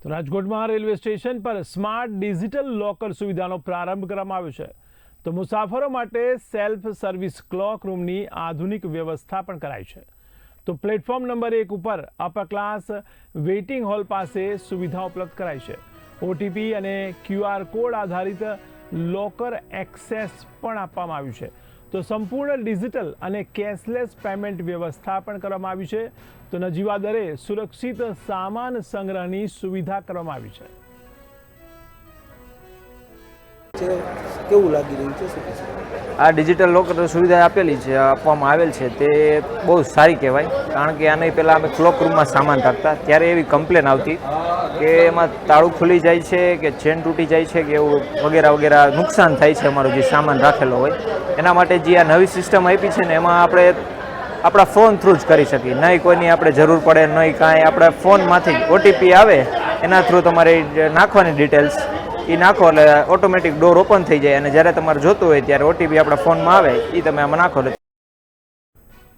તો રાજકોટમાં railway station પર સ્માર્ટ ડિજિટલ લોકર સુવિધાનો પ્રારંભ કરવામાં આવ્યો છે। તો મુસાફરો માટે સેલ્ફ સર્વિસ ક્લોક રૂમની આધુનિક વ્યવસ્થા પણ કરાઈ છે। તો પ્લેટફોર્મ નંબર 1 ઉપર અપર ક્લાસ વેઇટિંગ હોલ પાસે સુવિધા ઉપલબ્ધ કરાઈ છે। ઓટીપી અને ક્યુઆર કોડ આધારિત લોકર એક્સેસ પણ આપવામાં આવ્યું છે। તો સંપૂર્ણ ડિજિટલ અને કેશલેસ પેમેન્ટ વ્યવસ્થા પણ કરવામાં આવી છે। તો નજીવા દરે સુરક્ષિત સામાન સંગ્રહની સુવિધા કરવામાં આવી છે। કેવું લાગી રહ્યું છે? આ ડિજિટલ લોકર સુવિધા આપવામાં આવેલ છે તે બહુ સારી કહેવાય, કારણ કે આની પહેલાં અમે ક્લોક રૂમમાં સામાન રાખતા ત્યારે એવી કમ્પ્લેન આવતી કે એમાં તાળું ખુલી જાય છે કે ચેન તૂટી જાય છે કે એવું વગેરે વગેરે નુકસાન થાય છે અમારો જે સામાન રાખેલો હોય। એના માટે જે આ નવી સિસ્ટમ આપી છે ને એમાં આપણે આપણા ફોન થ્રુ જ કરી શકીએ, નહીં કોઈની આપણે જરૂર પડે, નહીં કાંઈ, આપણે ફોનમાંથી ઓટીપી આવે એના થ્રુ તમારે નાખવાની ડિટેલ્સ એ નાખો એટલે ઓટોમેટિક ડોર ઓપન થઈ જાય, અને જ્યારે તમારે જોતું હોય ત્યારે ઓટીપી આપણા ફોનમાં આવે એ તમે આમાં નાખો એટલે